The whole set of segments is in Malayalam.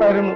വരുന്നു.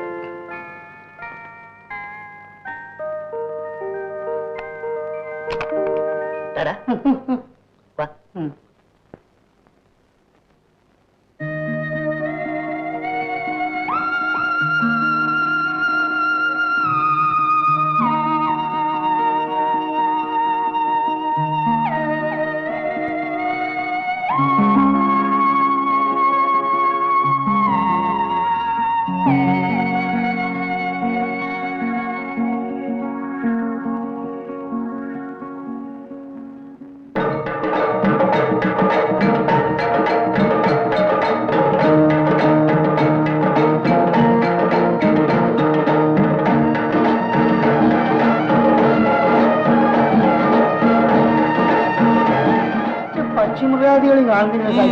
പക്ഷിമൃഗാദികളും കാണുന്നില്ല.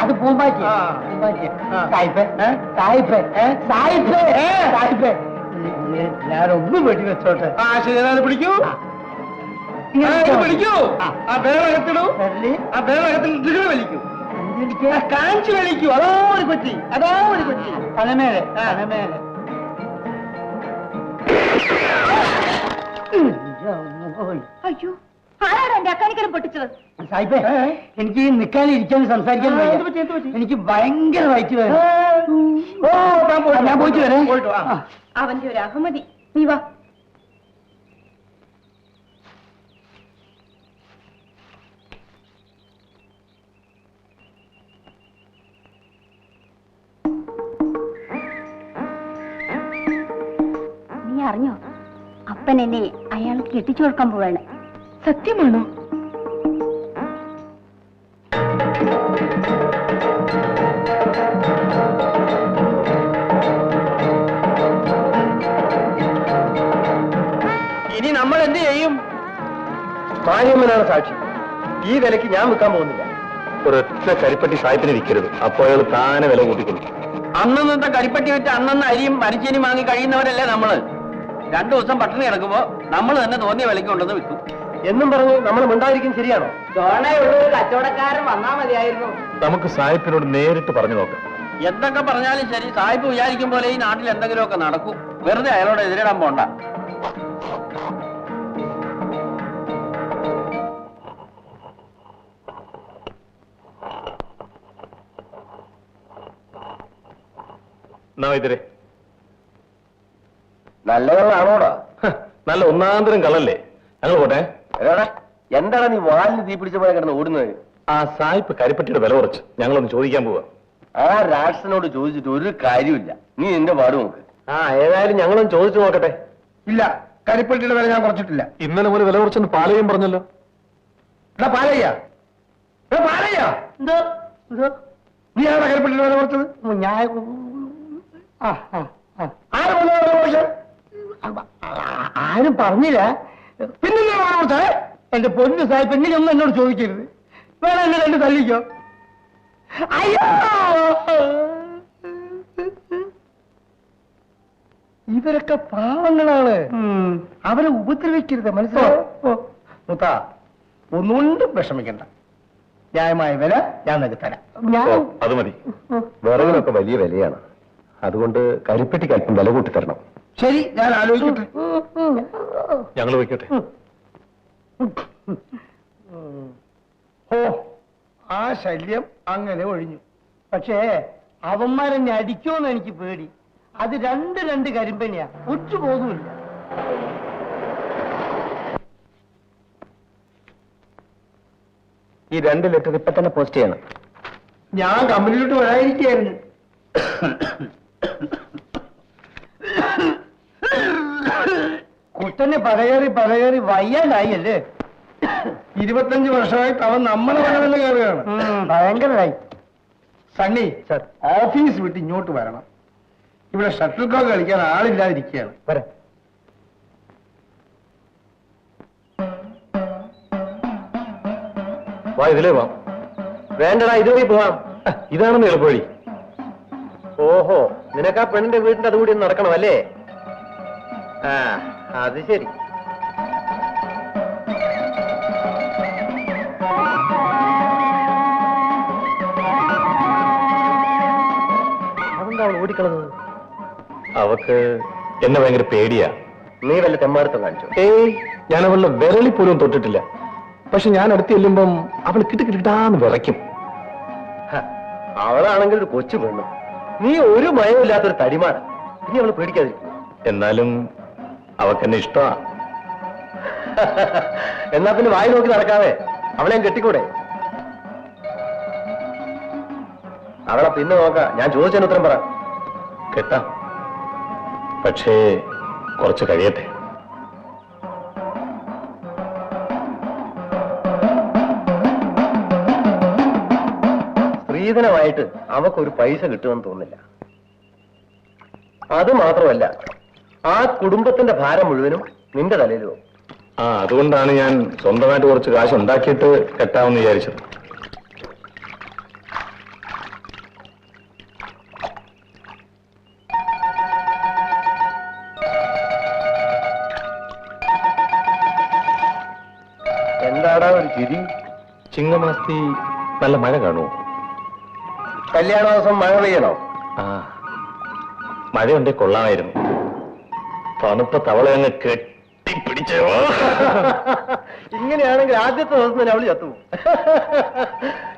അത് പൂമ്പാറ്റി. ഞാനൊന്നും വെടി വെച്ചോട്ടെ. ശരി, പിടിക്കൂ പിടിക്കൂ. ആ ബേളകത്തിടൂ. ആ ബേളകത്തിൽ വലിക്കൂ. കാഞ്ചി വലിക്കൂ. അതോ ഒരു കൊച്ചി, അതോ ഒരു കൊച്ചി. തലമേലെ തലമേലെ. അയ്യോ, ആരാണ് എന്റെ അക്കാനിക്കരം പൊട്ടിച്ചത്? സായിപ്പേ, എനിക്ക് നിൽക്കാനും ഇരിക്കാനും സംസാരിക്കാൻ എനിക്ക് ഭയങ്കര വയറ്റ് വേണം. ഞാൻ പോയിട്ട് വരാം. അവന്റെ ഒരു അഹമ്മതി. നീ വാ. നീ അറിഞ്ഞോ, അപ്പൻ എന്നെ അയാൾക്ക് കെട്ടിച്ചു കൊടുക്കാൻ പോവാണ്. സത്യമാണോ? ഇനി നമ്മൾ എന്ത് ചെയ്യും? മാന്യമ്മനാണ് സാക്ഷി. ഈ വിലക്ക് ഞാൻ വിൽക്കാൻ പോകുന്നില്ല. ഒരൊറ്റ കരിപ്പട്ടി സായിപ്പിന് വിൽക്കരുത്. അപ്പോൾ അയാൾ താനെ വില കൂട്ടിക്കൊള്ളു. അന്നത്തെ കരിപ്പട്ടി വെച്ച് അന്നന്ന് അരിയും മരിച്ചേനും വാങ്ങി കഴിയുന്നവരല്ലേ നമ്മള്. 2 ദിവസം പട്ടിണി കിടക്കുമ്പോ നമ്മൾ തന്നെ തോന്നിയ വിലക്ക് കൊണ്ടുവന്ന് വിൽക്കും എന്നും പറഞ്ഞു നമ്മൾ മിണ്ടായിരിക്കും. ശരിയാണോ? ചോണയുള്ള ഒരു കച്ചവടക്കാരൻ വന്നാ മതിയായിരുന്നു. നമുക്ക് സായിപ്പിനോട് നേരിട്ട് പറഞ്ഞു നോക്കാം. എന്തൊക്കെ പറഞ്ഞാലും ശരി, സായിപ്പ് വിചാരിക്കും പോലെ ഈ നാട്ടിൽ എന്തെങ്കിലുമൊക്കെ നടക്കും. വെറുതെ അയാളോട് എതിരിടാൻ പോണ്ട. ഇതിരെ നല്ല കള്ളാണോടാ? നല്ല ഒന്നാന്തരം കള്ളല്ലേ? ഞങ്ങൾ പോട്ടെ. എന്താണ് നീ വാലിന് തീ പിടിച്ച പോലെ കിടന്ന് ഓടുന്നത്? ആ സായിപ്പ് കരിപ്പട്ടിയുടെ വില കുറച്ച് ഞങ്ങളൊന്ന് ചോദിക്കാൻ പോവാ. ആ രാഷ്ട്രനോട് ചോദിച്ചിട്ട് ഒരു കാര്യമില്ല. നീ എന്റെ പാട് നോക്ക്. ഏതായാലും ഞങ്ങളൊന്ന് ചോദിച്ചു നോക്കട്ടെ. ഇല്ല, കരിപ്പട്ടിയുടെ വില ഞാൻ കുറച്ചിട്ടില്ല. ഇന്നലെ മുതൽ വില കുറച്ചെന്ന് പാലയും പറഞ്ഞല്ലോ. പാലയ്യ, നീയാണ് കരിപ്പട്ടിയുടെ വില കുറച്ചത്? ആരും പറഞ്ഞില്ല. പിന്നെ എന്റെ പൊന്നു സാഹിബ് എങ്ങനെയൊന്നും എന്നോട് ചോദിക്കരുത്. വേണം എന്നെ 2 തല്ലിക്കോ. അയ്യോ, ഇവരൊക്കെ പാവങ്ങളാണ്. അവരെ ഉപദ്രവിക്കരുത്, മനസ്സിലായോ? മുത്ത, ഒന്നുകൊണ്ടും വിഷമിക്കണ്ട. ന്യായമായ വില ഞാൻ നിങ്ങൾക്ക് തരാം. അത് മതി. വിറകിനൊക്കെ വലിയ വിലയാണ്. അതുകൊണ്ട് കരിപ്പെട്ടിക്ക് അല്പം വില കൂട്ടി തരണം. ശരി, ഞാൻ ആലോചിക്കട്ടെ. ഞങ്ങൾ വയ്ക്കട്ടെ. ഓ, ആ ശല്യം അങ്ങനെ ഒഴിഞ്ഞു. പക്ഷേ അവന്മാരെന്നെ അടിക്കുമെന്ന് എനിക്ക് പേടി. അത് 2 കരിമ്പനിയാ, ഒറ്റ പോകുമില്ല. ഈ 2 ലിറ്റർ ഇപ്പൊ തന്നെ പോസ്റ്റ് ചെയ്യണം. ഞാൻ കമ്പനിയിലോട്ട് വരാതിരിക്കുകയായിരുന്നു. കുട്ടനെ പലകേറി വയ്യാണ്ടായി അല്ലേ? 25 വർഷമായിട്ട് അവൻ നമ്മളെ വല്ല കയറുകയാണ്. ഭയങ്കരമായി. സണ്ണി, ഓഫീസ് വിട്ട് ഇങ്ങോട്ട് വരണം. ഇവിടെ ഷട്ടിൽ കോക്ക് കളിക്കാൻ ആളില്ലാതിരിക്കുകയാണ്. വരാം. വാ, ഇതിലേ പോവാം. വേണ്ടടാ, ഇതുവഴി പോവാം. ഇതാണെന്ന് എളുപ്പവഴി. ഓഹോ, നിനക്ക് ആ പെണ്ണിന്റെ വീടിന്റെ അതുകൂടി ഒന്ന് നടക്കണം അല്ലേ? അത് ശരി. പിന്നെന്താ അവൾ ഓടിക്കളഞ്ഞത്? അവക്ക് എന്നെ ഭയങ്കര പേടിയാ. നീ വല്ല തെമ്മാടുത്തം കാണിച്ചു? ഏയ്, ഞാൻ അവളുടെ വിരളി പോലും തൊട്ടിട്ടില്ല. പക്ഷെ ഞാൻ അടുത്ത് ചെല്ലുമ്പം അവൾ കിട്ടാന്ന് വിറയ്ക്കും. അവളാണെങ്കിൽ ഒരു കൊച്ചു പെണ്ണു, നീ ഒരു മയമില്ലാത്തൊരു തടിമാണ്. നീ അവള് പേടിക്കാതിരിക്കും. എന്നാലും അവക്കെന്നെ ഇഷ്ടമാ. എന്നാ പിന്നെ വായി നോക്കി നടക്കാതെ അവളെ കെട്ടിക്കൂടെ? അവളെ പിന്നെ നോക്കാം. ഞാൻ ചോദിച്ചതിന് ഉത്തരം പറ. കെട്ടാം, പക്ഷേ കുറച്ച് കഴിയട്ടെ. സ്ത്രീധനമായിട്ട് അവക്കൊരു പൈസ കിട്ടുമെന്ന് തോന്നില്ല. അത് മാത്രമല്ല, ആ കുടുംബത്തിന്റെ ഭാരം മുഴുവനും നിന്റെ തലയിലോ. അതുകൊണ്ടാണ് ഞാൻ സ്വന്തമായിട്ട് കുറച്ച് കാശ് ഉണ്ടാക്കിയിട്ട് കെട്ടാമെന്ന് വിചാരിച്ചത്. എന്താടാ ഒരു ചിരി? ചിങ്ങമാസത്തി നല്ല മഴ കാണുമോ? കല്യാണ ദിവസം മഴ പെയ്യണോ? മഴയുണ്ടേ കൊള്ളാമായിരുന്നു. തണുത്ത തവളയങ്ങ് കെട്ടിപ്പിടിച്ചോ. ഇങ്ങനെയാണെങ്കിൽ ആദ്യത്തെ ദിവസം തന്നെ അവള് ചത്തു.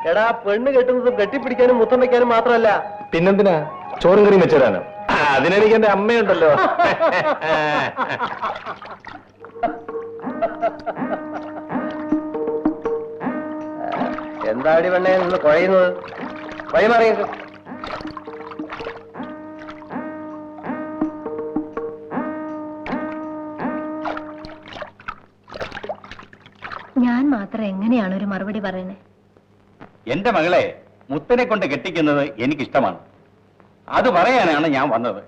എടാ, പെണ്ണ് കെട്ടുന്നതും കെട്ടിപ്പിടിക്കാനും മുത്തം വയ്ക്കാനും മാത്രമല്ല, പിന്നെന്തിനാ ചോറും കറിയും വെച്ചിടാനോ? അതിനെനിക്ക് എന്റെ അമ്മയുണ്ടല്ലോ. എന്താടി പെണ്ണെ നിന്ന് കുഴയുന്നത്? വഴിമാറിയത്. ഞാൻ മാത്രം എങ്ങനെയാണ് ഒരു മറുപടി പറയുന്നത്? എന്റെ മകളെ മുത്തനെ കൊണ്ട് കെട്ടിക്കുന്നത് എനിക്കിഷ്ടമാണ്. അത് പറയാനാണ് ഞാൻ വന്നത്.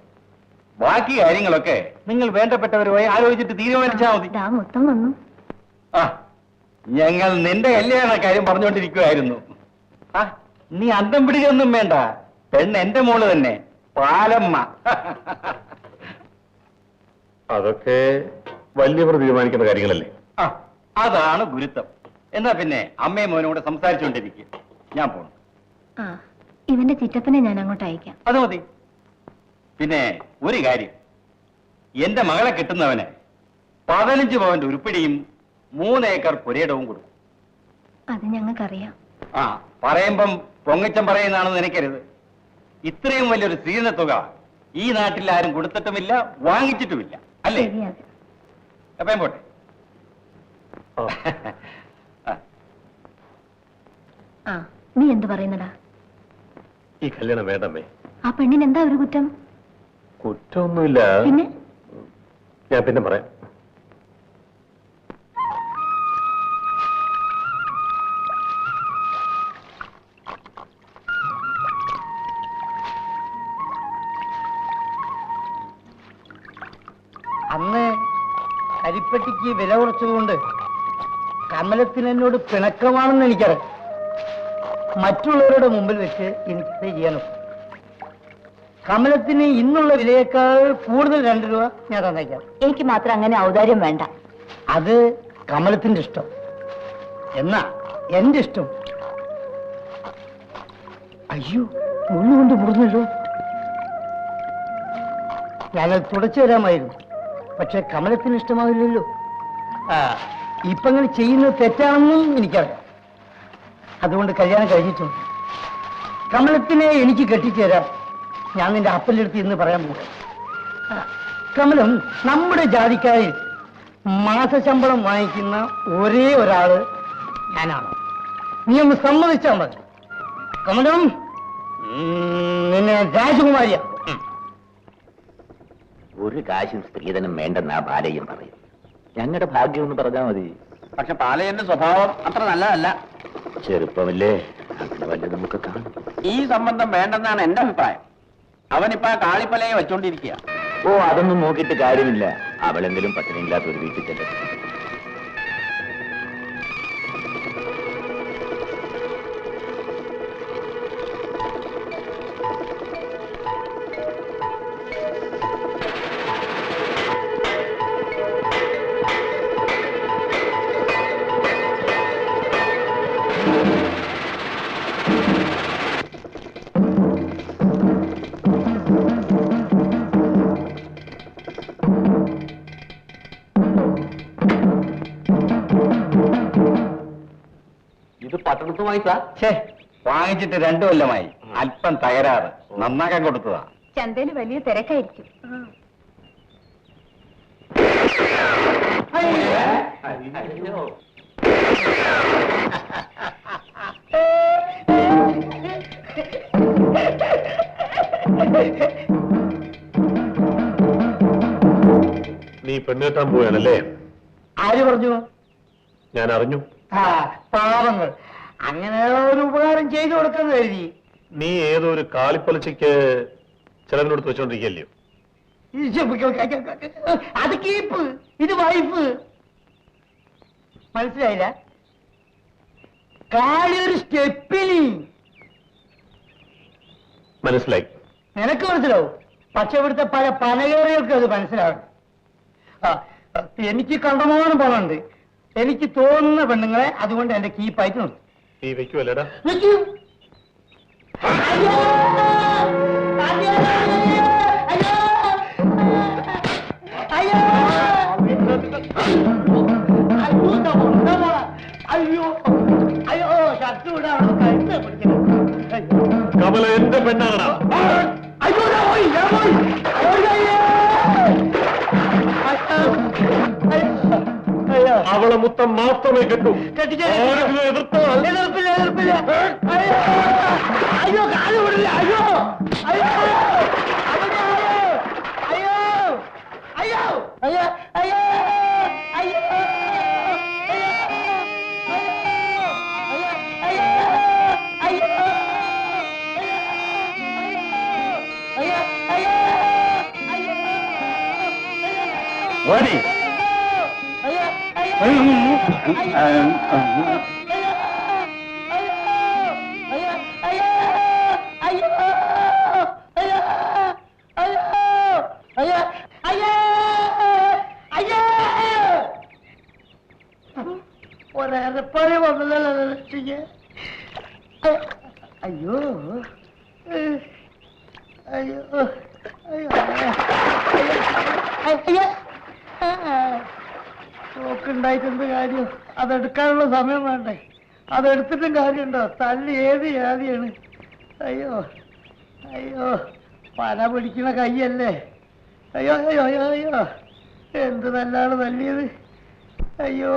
ബാക്കി കാര്യങ്ങളൊക്കെ നിങ്ങൾ വേണ്ടപ്പെട്ടവരുമായി ആലോചിച്ചിട്ട് തീരുമാനിച്ചാൽ മതി. മുത്തം വന്നു. ഞങ്ങൾ നിന്റെ കല്യാണ കാര്യം പറഞ്ഞുകൊണ്ടിരിക്കുവായിരുന്നു. നീ അന്തം പിടിക്കൊന്നും വേണ്ട. പെണ്ണ് എന്റെ മോള് തന്നെ, പാലമ്മ. അതൊക്കെ വലിയവർ തീരുമാനിക്കുന്ന കാര്യങ്ങളല്ലേ? അതാണ് ഗുരുത്വം. എന്നാ പിന്നെ അമ്മയും മോനും കൂടെ സംസാരിച്ചുകൊണ്ടിരിക്കുക. ഞാൻ പോണു. ഇവന്റെ ചിറ്റപ്പനെ ഞാൻ അങ്ങോട്ട് അയക്കാം. അത് മതി. പിന്നെ ഒരു കാര്യം, എന്റെ മകളെ കിട്ടുന്നവന് 15 പവന്റെ ഉരുപ്പിടിയും 3 ഏക്കർ പുരയിടവും കൊടുക്കും. അത് ഞങ്ങൾക്കറിയാം. പറയുമ്പം പൊങ്ങച്ചം പറയുന്നതാണെന്ന് നിനക്കരുത്. ഇത്രയും വലിയൊരു സ്ത്രീധന തുക ഈ നാട്ടിൽ ആരും കൊടുത്തിട്ടുമില്ല, വാങ്ങിച്ചിട്ടുമില്ല, അല്ലേ? എപ്പം പോട്ടെ. നീ എന്ത് പറയുന്നടാ? ഈ കല്യാണം വേണ്ടമ്മേ. ആ പെണ്ണിന് എന്താ ഒരു കുറ്റം? കുറ്റമൊന്നുമില്ല. പിന്നെ ഞാൻ പിന്നെ പറയാം. അന്ന് കരിപ്പെട്ടിക്ക് വില കുറച്ചതുകൊണ്ട് കമലത്തിന് എന്നോട് പിണക്കമാണെന്ന് എനിക്കറിയാം. മറ്റുള്ളവരുടെ മുമ്പിൽ വെച്ച് എനിക്കത് ചെയ്യാനോ? കമലത്തിന് ഇന്നുള്ള വിലയേക്കാൾ കൂടുതൽ 2 രൂപ ഞാൻ തന്നേക്കാം. എനിക്ക് മാത്രം അങ്ങനെ ഔദാര്യം വേണ്ട. അത് കമലത്തിന്റെ ഇഷ്ടം. എന്നാ എന്റെ ഇഷ്ടം. അയ്യോ, മുള്ളുകൊണ്ട് മുറിഞ്ഞല്ലോ. ഞാനത് തുടച്ചു തരാമായിരുന്നു. പക്ഷെ കമലത്തിന് ഇഷ്ടമാവില്ലല്ലോ. ഇപ്പൊ അങ്ങനെ ചെയ്യുന്നത് തെറ്റാണെന്നും എനിക്കറിയാം. അതുകൊണ്ട് കല്യാണം കഴിഞ്ഞിട്ടുണ്ട്. കമലത്തിനെ എനിക്ക് കെട്ടിച്ചേരാം. ഞാൻ നിന്റെ അപ്പൻ്റെ അടുത്ത് ഇന്ന് പറയാൻ പോകും. കമലം നമ്മുടെ ജാതിക്കാരിൽ മാസശമ്പളം വാങ്ങിക്കുന്ന ഒരേ ഒരാള് ഞാനാണ്. നീ ഒന്ന് സമ്മതിച്ചാൽ മതി. കമലം നിന്നെ രാജകുമാരിയാ. ഒരു കാശും സ്ത്രീധനം വേണ്ടെന്നാ ബാലയ്യം പറയും. ഞങ്ങളുടെ ഭാഗ്യം എന്ന് പറഞ്ഞാൽ മതി. പക്ഷെ പാലയന്റെ സ്വഭാവം അത്ര നല്ലതല്ല. ചെറുപ്പമല്ലേ, അങ്ങനെ വല്ല നമുക്ക് കാണും. ഈ സംബന്ധം വേണ്ടെന്നാണ് എന്റെ അഭിപ്രായം. അവനിപ്പോ കാളിപ്പലയെ വെച്ചോണ്ടിരിക്കുക. അതൊന്നും നോക്കിയിട്ട് കാര്യമില്ല. അവളെങ്കിലും പട്ടിണിയില്ലാത്ത ഒരു വീട്ടിൽ ചെല്ലട്ടെ. പട്ടണത്ത് വാങ്ങിച്ചാ? ഛേ, വാങ്ങിച്ചിട്ട് 2 കൊല്ലമായി. അല്പം തകരാറ്, നന്നാക്കാൻ കൊടുത്തതാ. ചന്തയിൽ വലിയ തിരക്കായിരിക്കും. അയ്യോ. നീ പെണ്ണുകെട്ടാൻ പോയാണല്ലേ? ആര് പറഞ്ഞു? ഞാൻ അറിഞ്ഞു. ആ പാവങ്ങൾ, അങ്ങനെ ഒരു ഉപകാരം ചെയ്തു കൊടുക്കുന്ന കരുതി. നീ ഏതോ ഒരു കാളിപ്പലിച്ചയ്ക്ക് ചിലവിനോട് വെച്ചോണ്ടിരിക്കല്ലയോ? അത് കീപ്പ്, ഇത് വൈഫ്. മനസ്സിലായില്ല? കാളി ഒരു സ്റ്റെപ്പിനി. മനസ്സിലായി. നിനക്ക് മനസ്സിലാവും, പക്ഷെ ഇവിടുത്തെ പല പനകേറികൾക്ക് അത് മനസ്സിലാവും. എനിക്ക് കണ്ടമാനം പണമുണ്ട്. എനിക്ക് തോന്നുന്ന പെണ്ണുങ്ങളെ അതുകൊണ്ട് എന്റെ കീപ്പായിട്ട് നിർത്തും. നീ വെക്കുവല്ലേടാ? അയ്യോ! അയ്യോ! അയ്യോ! അയ്യോ! അയ്യോ! അയ്യോ! അയ്യോ! ഷർട്ട് വിടാണ് കഴുത്ത് പിടിക്കുന്നത്. കമല എന്റെ പെണ്ണാണ്. അയ്യോ! ഞാൻ പോയി, ഞാൻ പോയി. അയ്യോ! അയ്യോ! അവളെ മുത്തം മാത്രമേ കെട്ടൂ. എതിർപ്പില്ല, എതിർപ്പില്ല. അയ്യോ! അയ്യോ, കാല് വിടില്ല. അയ്യോ! അയ്യോ! അയ്യോ! അയ്യോ! അയ്യോ! അയ്യോ! അയ്യോ! ഓടി. ഒരേറെപ്പണി വന്നതല്ല രക്ഷിക്ക്. അയ്യോ! അയ്യോ! അയ്യോ! നോക്കുണ്ടായിട്ടെന്ത് കാര്യം? അതെടുക്കാനുള്ള സമയം വേണ്ടേ? അതെടുത്തിട്ടും കാര്യമുണ്ടോ? തല്ലി ഏത് ജാതിയാണ്? അയ്യോ! അയ്യോ! പന പിടിക്കുന്ന കൈയല്ലേ? അയ്യോ! അയ്യോ! അയ്യോ! അയ്യോ! എന്ത് നല്ലാണ് തല്ലിയത്? അയ്യോ!